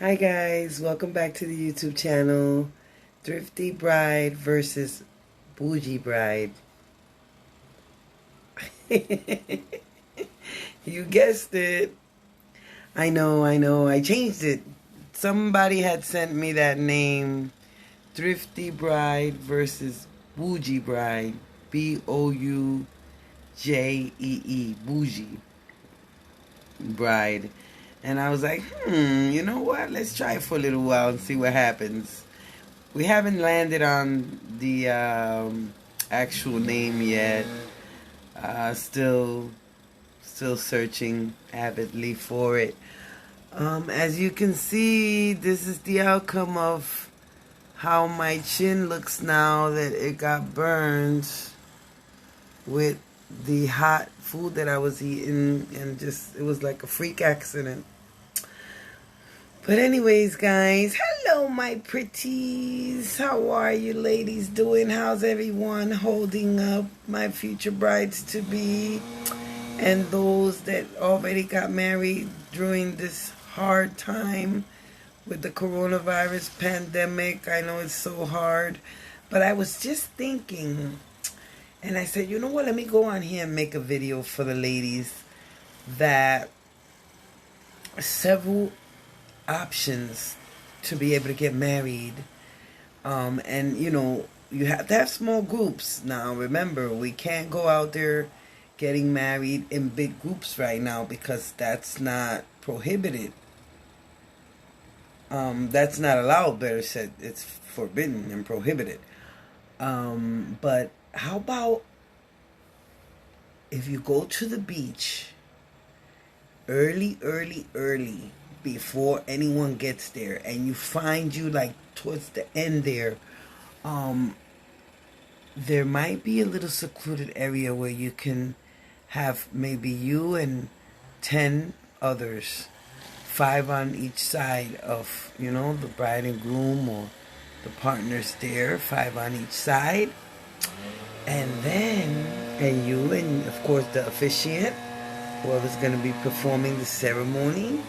Hi guys, welcome back to the YouTube channel. Thrifty Bride versus Bougie Bride. You guessed it. I know. I changed it. Somebody had sent me that name. Thrifty Bride versus Bougie Bride. Boujee. Bougie Bride. And I was like, you know what? Let's try it for a little while and see what happens. We haven't landed on the actual name yet. Still searching avidly for it. As you can see, this is the outcome of how my chin looks now that it got burned with the hot food that I was eating, and just it was like a freak accident. But anyways, guys, hello my pretties. How are you ladies doing? How's everyone holding up? My future brides to be and those that already got married during this hard time with the coronavirus pandemic. I know it's so hard, but I was just thinking, and I said, you know what, let me go on here and make a video for the ladies that several options to be able to get married, and you have to have small groups. Now remember, we can't go out there getting married in big groups right now because that's not prohibited. That's not allowed, better said, it's forbidden and prohibited. But how about if you go to the beach early before anyone gets there, and you find you like towards the end there, there might be a little secluded area where you can have maybe you and 10 others, 5 on each side of, the bride and groom or the partners there, 5 on each side, and you and of course the officiant, whoever's going to be performing the ceremony.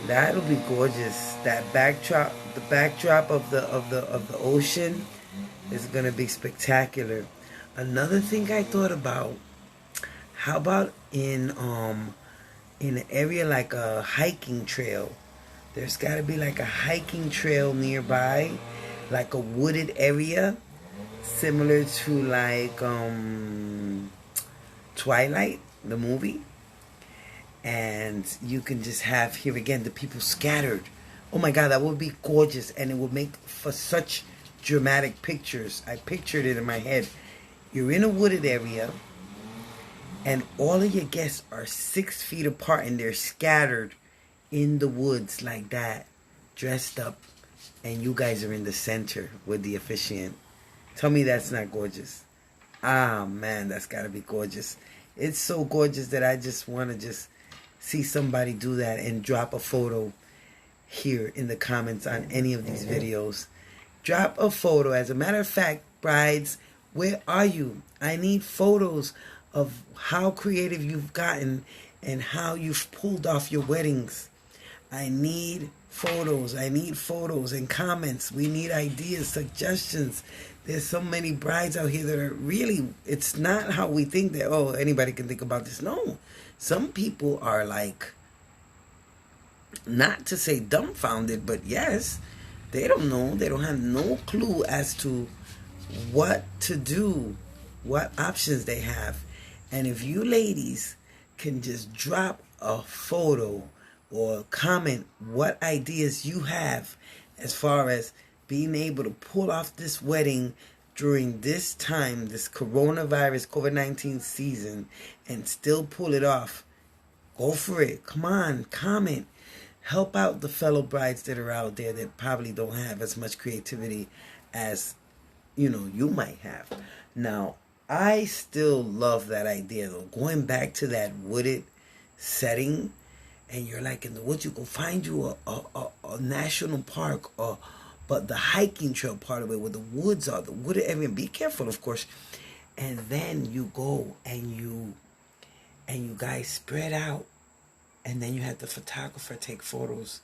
That'll be gorgeous. That backdrop, the backdrop of the ocean is gonna be spectacular. Another thing I thought about: how about in an area like a hiking trail? There's got to be like a hiking trail nearby, like a wooded area, similar to like Twilight, the movie. And you can just have, here again, the people scattered. Oh my God, that would be gorgeous, and it would make for such dramatic pictures. I pictured it in my head. You're in a wooded area, and all of your guests are 6 feet apart, and they're scattered in the woods like that, dressed up, and you guys are in the center with the officiant. Tell me that's not gorgeous. Ah, man, that's got to be gorgeous. It's so gorgeous that I just want to see somebody do that and drop a photo here in the comments on any of these videos. Drop a photo. As a matter of fact, brides, where are you? I need photos of how creative you've gotten and how you've pulled off your weddings. I need photos. I need photos and comments. We need ideas, suggestions. There's so many brides out here that are really, it's not how we think that, oh, anybody can think about this. No. Some people are like, not to say dumbfounded, but yes, they don't know. They don't have no clue as to what to do, what options they have. And if you ladies can just drop a photo or comment what ideas you have as far as being able to pull off this wedding during this time, this coronavirus, COVID-19 season, and still pull it off, go for it. Come on, comment. Help out the fellow brides that are out there that probably don't have as much creativity as, you might have. Now, I still love that idea, though. Going back to that wooded setting, and you're like in the woods, you go find you a national park, but the hiking trail part of it, where the woods are, the wooded area. Be careful, of course. And then you go and you guys spread out, and then you have the photographer take photos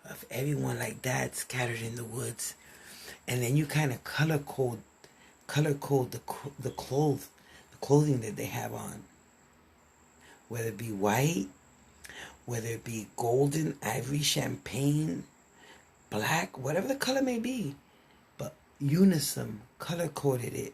of everyone like that scattered in the woods. And then you kind of color code the clothing that they have on, whether it be white, whether it be golden, ivory, champagne, black, whatever the color may be. But unison color coded it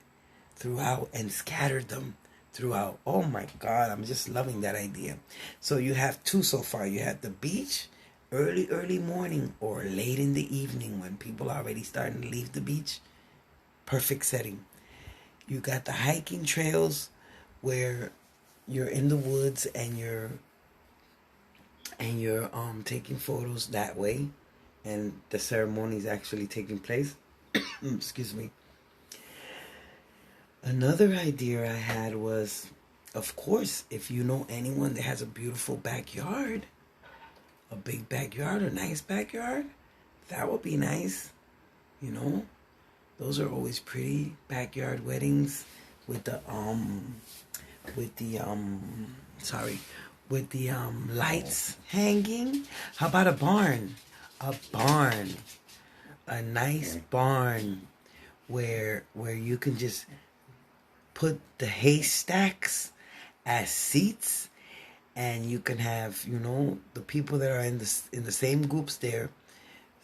throughout and scattered them throughout. Oh my God, I'm just loving that idea. So you have two so far. You have the beach, early morning or late in the evening when people are already starting to leave the beach. Perfect setting. You got the hiking trails where you're in the woods and you're taking photos that way, and the ceremony is actually taking place. Excuse me. Another idea I had was, of course, if you know anyone that has a beautiful backyard, a big backyard, a nice backyard, that would be nice. You know, those are always pretty backyard weddings with the lights hanging. How about a barn? A nice barn where you can just put the haystacks as seats, and you can have, the people that are in the same groups there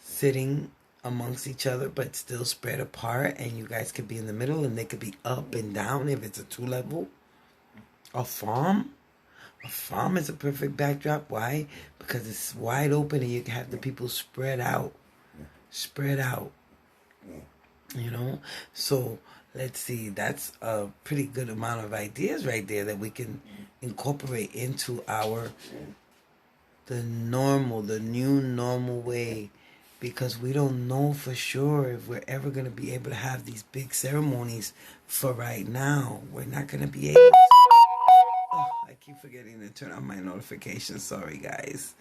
sitting amongst each other but still spread apart, and you guys could be in the middle and they could be up and down if it's a 2-level. A farm is a perfect backdrop. Why? Because it's wide open and you can have the people spread out. So let's see, that's a pretty good amount of ideas right there that we can incorporate into the new normal way, because we don't know for sure if we're ever going to be able to have these big ceremonies. For right now, we're not going to be able to. I keep forgetting to turn on my notifications. Sorry, guys.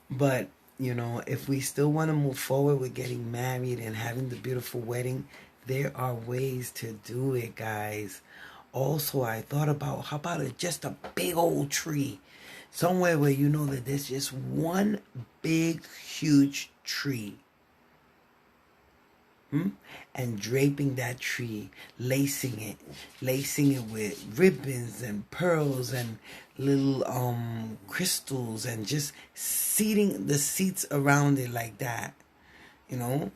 But, if we still want to move forward with getting married and having the beautiful wedding, there are ways to do it, guys. Also, I thought about, how about just a big old tree? Somewhere where you know that there's just one big, huge tree. And draping that tree, lacing it with ribbons and pearls and little crystals, and just seating the seats around it like that, and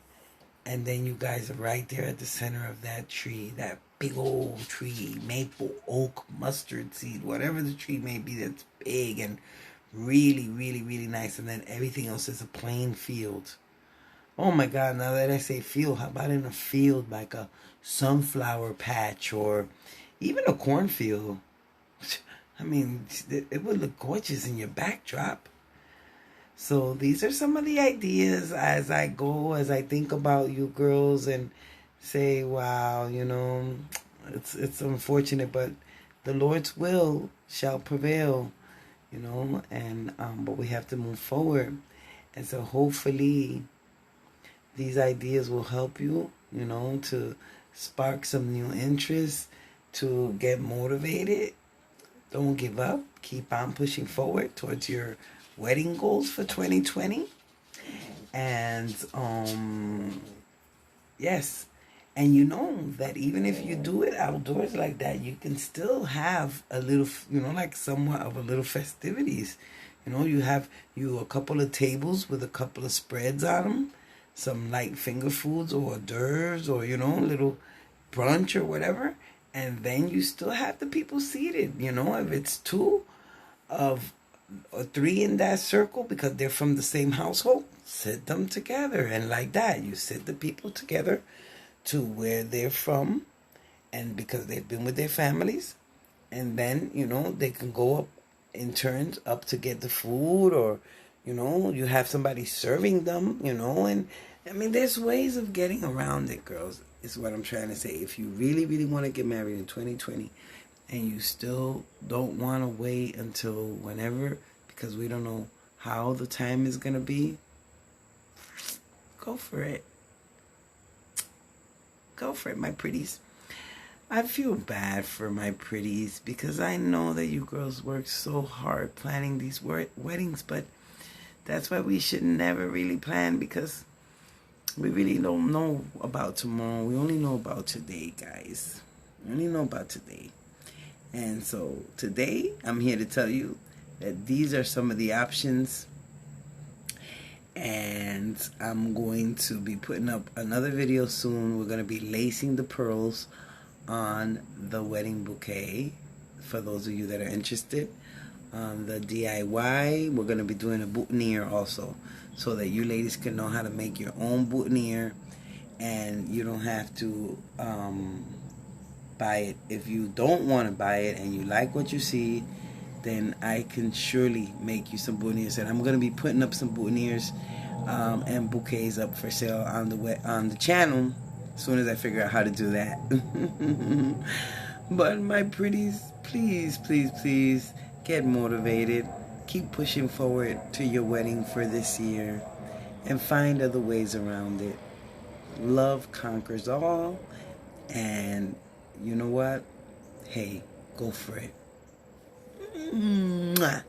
then you guys are right there at the center of that tree, that big old tree, maple, oak, mustard seed, whatever the tree may be that's big and really, really, really nice, and then everything else is a plain field. Oh my God, now that I say field, how about in a field like a sunflower patch or even a cornfield? I mean, it would look gorgeous in your backdrop. So these are some of the ideas as I think about you girls and say, wow, it's unfortunate, but the Lord's will shall prevail, and but we have to move forward. And so hopefully these ideas will help you, to spark some new interest, to get motivated. Don't give up. Keep on pushing forward towards your wedding goals for 2020. And, yes. And that even if you do it outdoors like that, you can still have a little, like somewhat of a little festivities. You have a couple of tables with a couple of spreads on them, some light finger foods or hors d'oeuvres or, little brunch or whatever. And then you still have the people seated, if it's 2 or 3 in that circle because they're from the same household, sit them together. And like that, you sit the people together to where they're from, and because they've been with their families. And then, they can go up in turns up to get the food, or you have somebody serving them, and I mean, there's ways of getting around it, girls, is what I'm trying to say. If you really, really want to get married in 2020 and you still don't want to wait until whenever, because we don't know how the time is going to be, go for it. Go for it, my pretties. I feel bad for my pretties because I know that you girls work so hard planning these weddings, but That's why we should never really plan, because we really don't know about tomorrow. We only know about today, guys. We only know about today. And so today, I'm here to tell you that these are some of the options. And I'm going to be putting up another video soon. We're going to be lacing the pearls on the wedding bouquet, for those of you that are interested. The DIY, we're going to be doing a boutonniere also, so that you ladies can know how to make your own boutonniere, and you don't have to buy it. If you don't want to buy it and you like what you see, then I can surely make you some boutonnieres. And I'm going to be putting up some boutonnieres and bouquets up for sale on the channel as soon as I figure out how to do that. But my pretties, please, please, please get motivated. Keep pushing forward to your wedding for this year, and find other ways around it. Love conquers all, and you know what? Hey, go for it. Mwah.